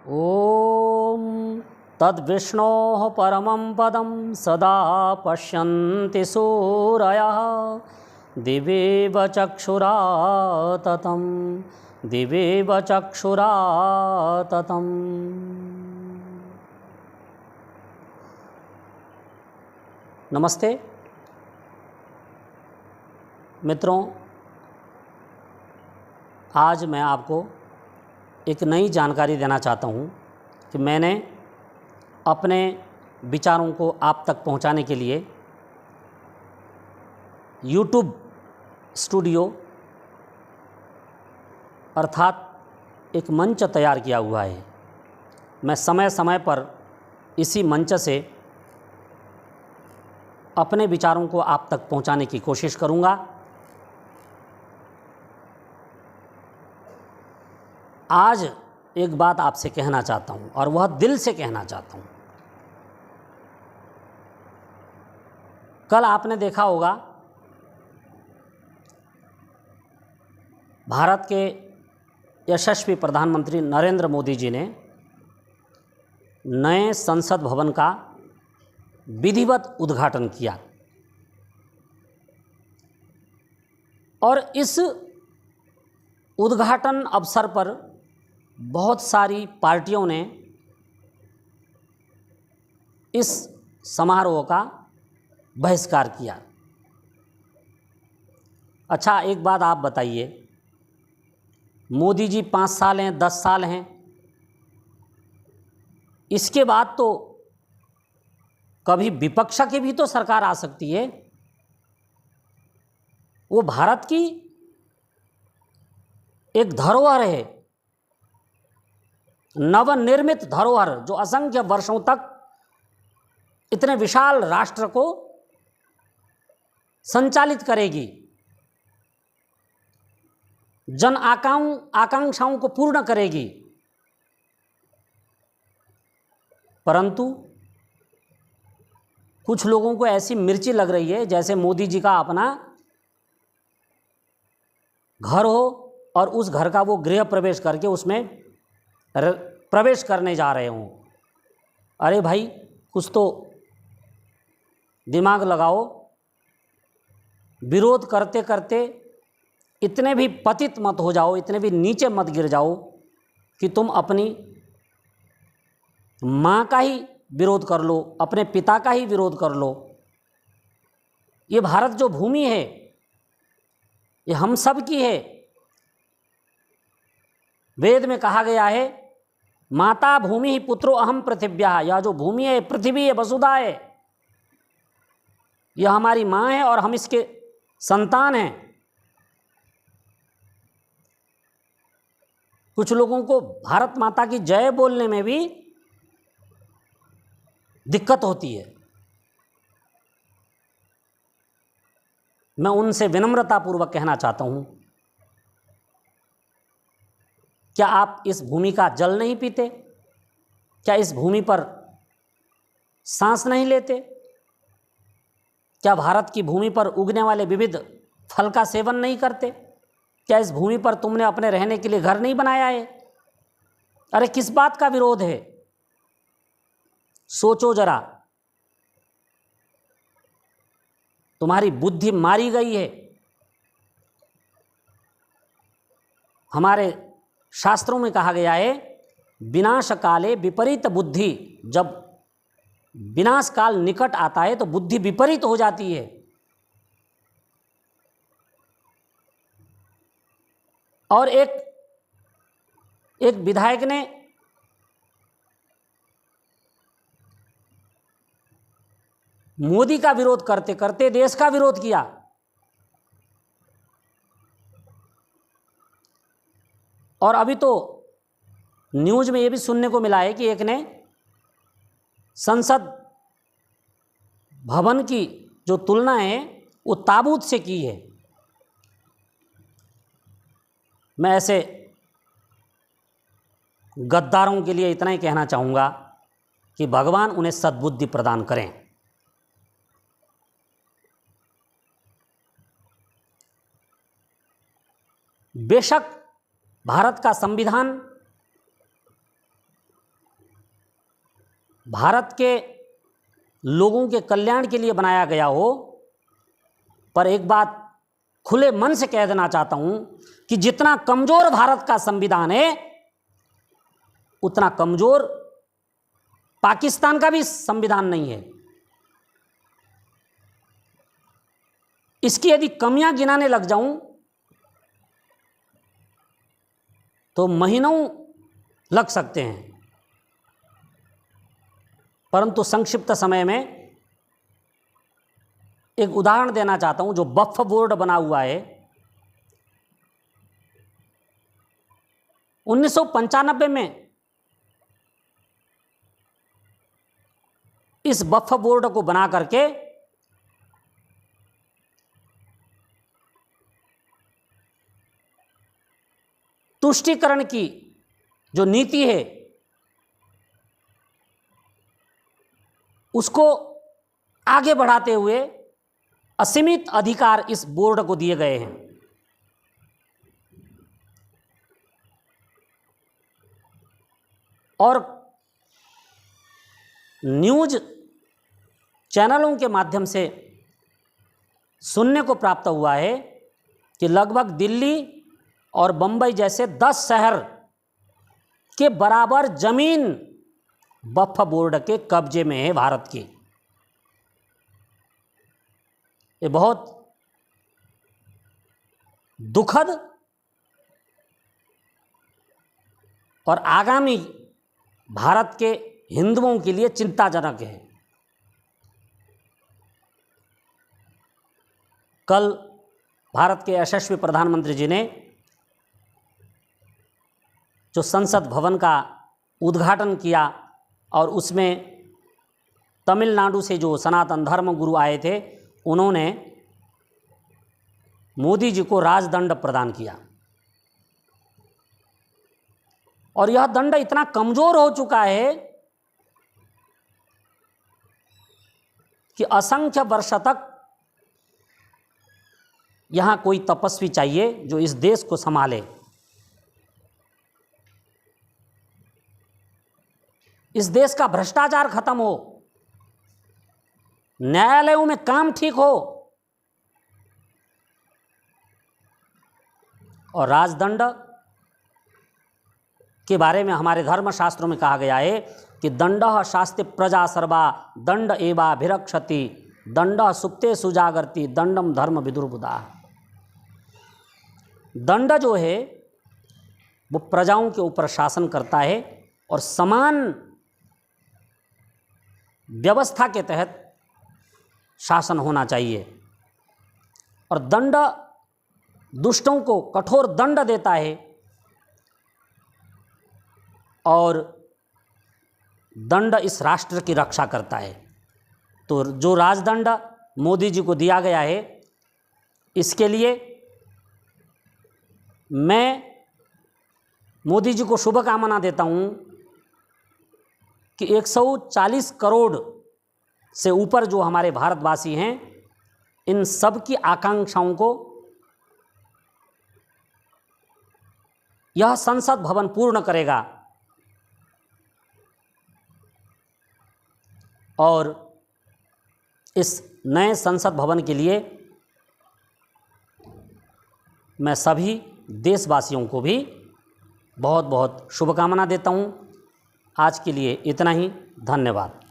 ॐ तद्विष्णोः परमं पदं सदा पश्यन्ति सूरयः दिवेव चक्षुराततं दिवेव चक्षुराततम्। नमस्ते मित्रों, आज मैं आपको एक नई जानकारी देना चाहता हूँ कि मैंने अपने विचारों को आप तक पहुँचाने के लिए YouTube स्टूडियो अर्थात एक मंच तैयार किया हुआ है। मैं समय समय पर इसी मंच से अपने विचारों को आप तक पहुँचाने की कोशिश करूँगा। आज एक बात आपसे कहना चाहता हूँ और वह दिल से कहना चाहता हूँ। कल आपने देखा होगा भारत के यशस्वी प्रधानमंत्री नरेंद्र मोदी जी ने नए संसद भवन का विधिवत उद्घाटन किया और इस उद्घाटन अवसर पर बहुत सारी पार्टियों ने इस समारोह का बहिष्कार किया। अच्छा, एक बात आप बताइए, मोदी जी 5 साल हैं, 10 साल हैं, इसके बाद तो कभी विपक्ष की भी तो सरकार आ सकती है। वो भारत की एक धरोहर है, नवनिर्मित धरोहर, जो असंख्य वर्षों तक इतने विशाल राष्ट्र को संचालित करेगी, जन आकांक्षाओं को पूर्ण करेगी। परंतु कुछ लोगों को ऐसी मिर्ची लग रही है जैसे मोदी जी का अपना घर हो और उस घर का वो गृह प्रवेश करके उसमें प्रवेश करने जा रहे हों। अरे भाई, कुछ तो दिमाग लगाओ। विरोध करते करते इतने भी पतित मत हो जाओ, इतने भी नीचे मत गिर जाओ कि तुम अपनी माँ का ही विरोध कर लो, अपने पिता का ही विरोध कर लो। ये भारत जो भूमि है, ये हम सब की है। वेद में कहा गया है, माता भूमि ही पुत्रो अहम पृथिव्या। यह जो भूमि है, पृथ्वी है, वसुधा है, यह हमारी माँ है और हम इसके संतान हैं। कुछ लोगों को भारत माता की जय बोलने में भी दिक्कत होती है। मैं उनसे विनम्रतापूर्वक कहना चाहता हूं, क्या आप इस भूमि का जल नहीं पीते? क्या इस भूमि पर सांस नहीं लेते? क्या भारत की भूमि पर उगने वाले विविध फल का सेवन नहीं करते? क्या इस भूमि पर तुमने अपने रहने के लिए घर नहीं बनाया है? अरे किस बात का विरोध है? सोचो जरा। तुम्हारी बुद्धि मारी गई है। हमारे शास्त्रों में कहा गया है, विनाश काले विपरीत बुद्धि। जब विनाश काल निकट आता है तो बुद्धि विपरीत हो जाती है। और एक विधायक ने मोदी का विरोध करते करते देश का विरोध किया। और अभी तो न्यूज़ में यह भी सुनने को मिला है कि एक ने संसद भवन की जो तुलना है वो ताबूत से की है। मैं ऐसे गद्दारों के लिए इतना ही कहना चाहूँगा कि भगवान उन्हें सद्बुद्धि प्रदान करें। बेशक भारत का संविधान भारत के लोगों के कल्याण के लिए बनाया गया हो। पर एक बात खुले मन से कह देना चाहता हूं कि जितना कमजोर भारत का संविधान है, उतना कमजोर पाकिस्तान का भी संविधान नहीं है। इसकी यदि कमियां गिनाने लग जाऊं तो महीनों लग सकते हैं, परंतु संक्षिप्त समय में एक उदाहरण देना चाहता हूं। जो वक्फ बोर्ड बना हुआ है, 1995 में इस वक्फ बोर्ड को बना करके तुष्टीकरण की जो नीति है उसको आगे बढ़ाते हुए असीमित अधिकार इस बोर्ड को दिए गए हैं। और न्यूज चैनलों के माध्यम से सुनने को प्राप्त हुआ है कि लगभग दिल्ली और बंबई जैसे 10 शहर के बराबर जमीन वक्फ बोर्ड के कब्जे में है भारत की। ये बहुत दुखद और आगामी भारत के हिंदुओं के लिए चिंताजनक है। कल भारत के यशस्वी प्रधानमंत्री जी ने जो संसद भवन का उद्घाटन किया और उसमें तमिलनाडु से जो सनातन धर्म गुरु आए थे, उन्होंने मोदी जी को राजदंड प्रदान किया। और यह दंड इतना कमजोर हो चुका है कि असंख्य वर्ष तक यहां कोई तपस्वी चाहिए जो इस देश को संभाले। इस देश का भ्रष्टाचार खत्म हो, न्यायालयों में काम ठीक हो और राजदंड के बारे में हमारे धर्मशास्त्रों में कहा गया है कि दंडः शास्ति प्रजा सर्वा दंड एवा भिरक्षति दंडः सुप्ते सुजागरति दंडम धर्म विदुर्बुधा। दंड जो है वो प्रजाओं के ऊपर शासन करता है और समान व्यवस्था के तहत शासन होना चाहिए। और दंड दुष्टों को कठोर दंड देता है और दंड इस राष्ट्र की रक्षा करता है। तो जो राजदंड मोदी जी को दिया गया है, इसके लिए मैं मोदी जी को शुभकामना देता हूं कि 140 करोड़ से ऊपर जो हमारे भारतवासी हैं, इन सब की आकांक्षाओं को यह संसद भवन पूर्ण करेगा। और इस नए संसद भवन के लिए मैं सभी देशवासियों को भी बहुत बहुत शुभकामना देता हूं। आज के लिए इतना ही। धन्यवाद।